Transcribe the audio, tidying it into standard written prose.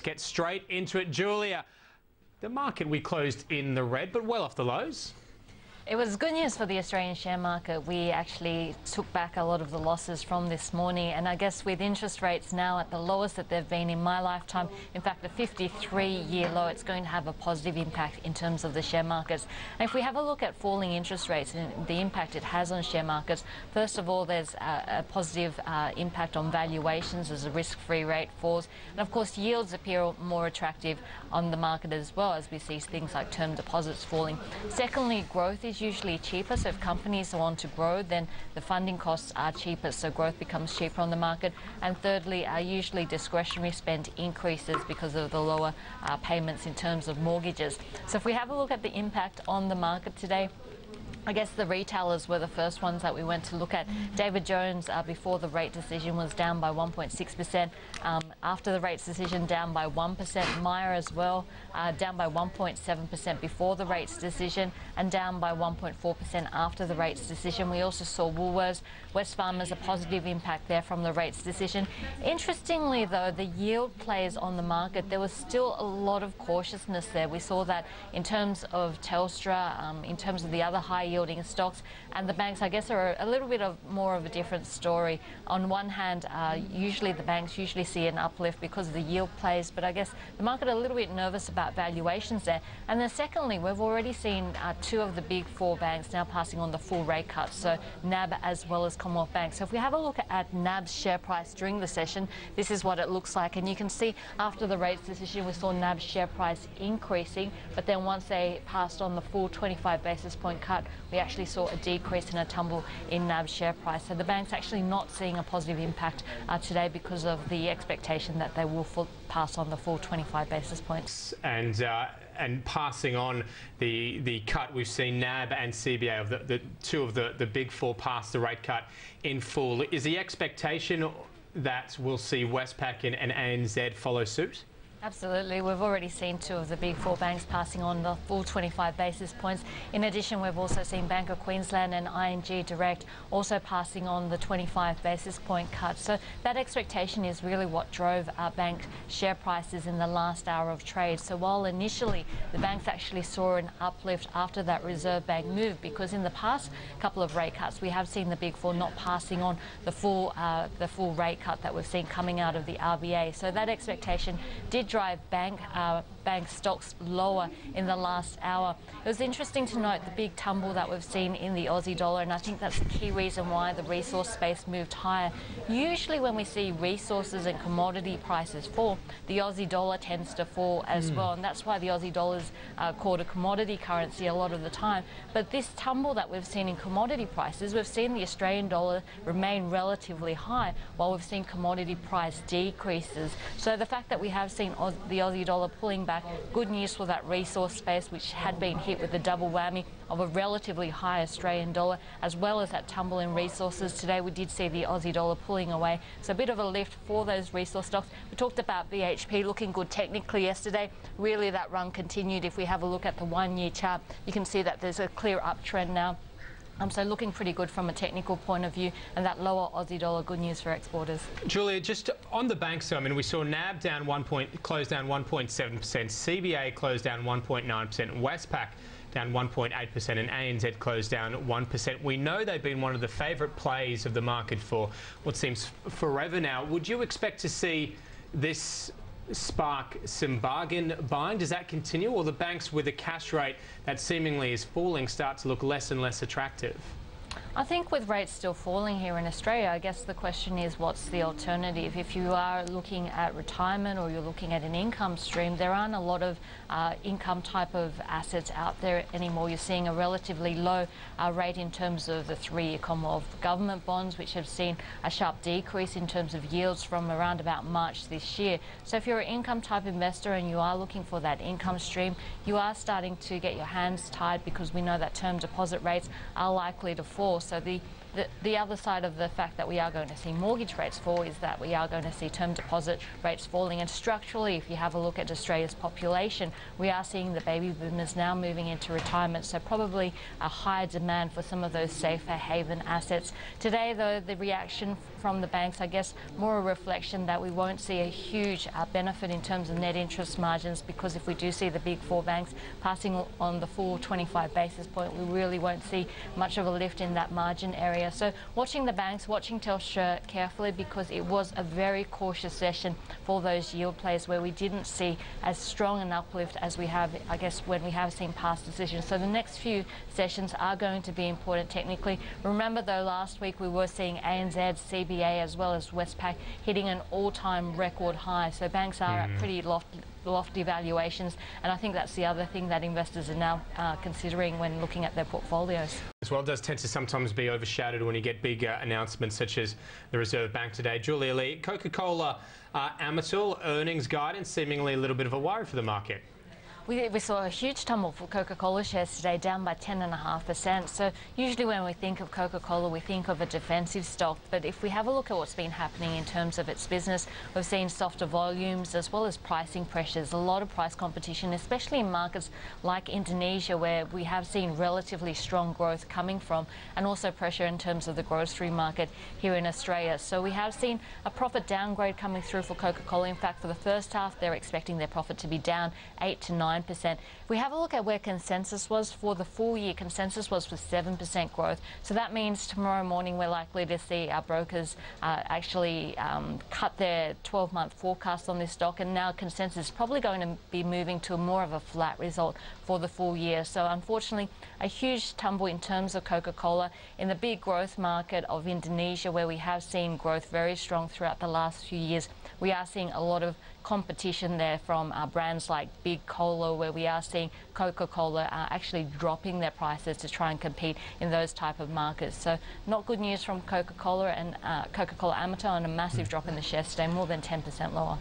Get straight into it. Julia, the market, we closed in the red, but well off the lows. It was good news for the Australian share market. We actually took back a lot of the losses from this morning, and I guess with interest rates now at the lowest that they've been in my lifetime, in fact a 53-year low, it's going to have a positive impact in terms of the share markets. And if we have a look at falling interest rates and the impact it has on share markets, first of all there's a positive impact on valuations as the risk-free rate falls, and of course yields appear more attractive on the market as well, as we see things like term deposits falling. Secondly, growth is usually cheaper, so if companies want to grow, then the funding costs are cheaper, so growth becomes cheaper on the market. And thirdly, usually discretionary spend increases because of the lower payments in terms of mortgages. So if we have a look at the impact on the market today, I guess the retailers were the first ones that we went to look at. David Jones, before the rate decision, was down by 1.6%. After the rates decision, down by 1%. Myer as well, down by 1.7% before the rates decision and down by 1.4% after the rates decision. We also saw Woolworths, Wesfarmers, a positive impact there from the rates decision. Interestingly, though, the yield plays on the market, there was still a lot of cautiousness there. We saw that in terms of Telstra, in terms of the other high yielding stocks, and the banks, I guess, are a little bit more of a different story. On one hand, usually the banks usually see an uplift because of the yield plays, but I guess the market a little bit nervous about valuations there. And then secondly, we've already seen two of the big four banks now passing on the full rate cuts, so NAB as well as Commonwealth Bank. So if we have a look at NAB's share price during the session, this is what it looks like, and you can see after the rates decision we saw NAB's share price increasing, but then once they passed on the full 25 basis point cut, we actually saw a decrease and a tumble in NAB's share price. So the bank's actually not seeing a positive impact today because of the expectation that they will pass on the full 25 basis points. And passing on the cut, we've seen NAB and CBA, of the two of the big four, pass the rate cut in full. Is the expectation that we'll see Westpac and ANZ follow suit? Absolutely. We've already seen two of the big four banks passing on the full 25 basis points. In addition, we've also seen Bank of Queensland and ING Direct also passing on the 25 basis point cut. So that expectation is really what drove our bank share prices in the last hour of trade. So while initially the banks actually saw an uplift after that Reserve Bank move, because in the past couple of rate cuts we have seen the big four not passing on the full rate cut that we've seen coming out of the RBA. So that expectation did drive bank stocks lower in the last hour. It was interesting to note the big tumble that we've seen in the Aussie dollar, and I think that's the key reason why the resource space moved higher. Usually when we see resources and commodity prices fall, the Aussie dollar tends to fall as well, and that's why the Aussie dollar is called a commodity currency a lot of the time. But this tumble that we've seen in commodity prices, we've seen the Australian dollar remain relatively high while we've seen commodity price decreases. So the fact that we have seen the Aussie dollar pulling back, good news for that resource space, which had been hit with the double whammy of a relatively high Australian dollar as well as that tumble in resources. Today we did see the Aussie dollar pulling away, so a bit of a lift for those resource stocks. We talked about BHP looking good technically yesterday. Really that run continued. If we have a look at the 1 year chart, you can see that there's a clear uptrend now. So looking pretty good from a technical point of view, and that lower Aussie dollar, good news for exporters. Julia, just on the banks, I mean, we saw NAB down close down 1.7%, CBA closed down 1.9%, Westpac down 1.8%, and ANZ closed down 1%. We know they've been one of the favourite plays of the market for what seems forever now. Would you expect to see this spark some bargain buying? Does that continue, or the banks with a cash rate that seemingly is falling start to look less and less attractive? I think with rates still falling here in Australia, I guess the question is what's the alternative? If you are looking at retirement or you're looking at an income stream, there aren't a lot of income type of assets out there anymore. You're seeing a relatively low rate in terms of the 3-year Commonwealth government bonds, which have seen a sharp decrease in terms of yields from around about March this year. So if you're an income type investor and you are looking for that income stream, you are starting to get your hands tied, because we know that term deposit rates are likely to fall. So the other side of the fact that we are going to see mortgage rates fall is that we are going to see term deposit rates falling. And structurally, if you have a look at Australia's population, we are seeing the baby boomers now moving into retirement, so probably a higher demand for some of those safer haven assets. Today, though, the reaction from the banks, I guess more a reflection that we won't see a huge benefit in terms of net interest margins, because if we do see the big four banks passing on the full 25 basis point, we really won't see much of a lift in that margin area. So watching the banks, watching Telstra carefully, because it was a very cautious session for those yield plays where we didn't see as strong an uplift as we have, I guess, when we have seen past decisions. So the next few sessions are going to be important technically. Remember though, last week we were seeing ANZ, CBA as well as Westpac hitting an all-time record high. So banks are at pretty lofty valuations, and I think that's the other thing that investors are now considering when looking at their portfolios. As well, it does tend to sometimes be overshadowed when you get big announcements such as the Reserve Bank today. Julia Lee, Coca-Cola Amatil earnings guidance seemingly a little bit of a worry for the market. We saw a huge tumble for Coca-Cola shares today, down by 10.5%. So usually when we think of Coca-Cola, we think of a defensive stock. But if we have a look at what's been happening in terms of its business, we've seen softer volumes as well as pricing pressures, a lot of price competition, especially in markets like Indonesia, where we have seen relatively strong growth coming from, and also pressure in terms of the grocery market here in Australia. So we have seen a profit downgrade coming through for Coca-Cola. In fact, for the first half, they're expecting their profit to be down 8 to 9%. If we have a look at where consensus was for the full year, consensus was for 7% growth. So that means tomorrow morning we're likely to see our brokers actually cut their 12-month forecast on this stock, and now consensus is probably going to be moving to more of a flat result for the full year. So unfortunately, a huge tumble in terms of Coca-Cola in the big growth market of Indonesia, where we have seen growth very strong throughout the last few years. We are seeing a lot of competition there from brands like Big Cola, where we are seeing Coca-Cola actually dropping their prices to try and compete in those type of markets. So not good news from Coca-Cola and Coca-Cola Amatil, and a massive drop in the shares today, more than 10% lower.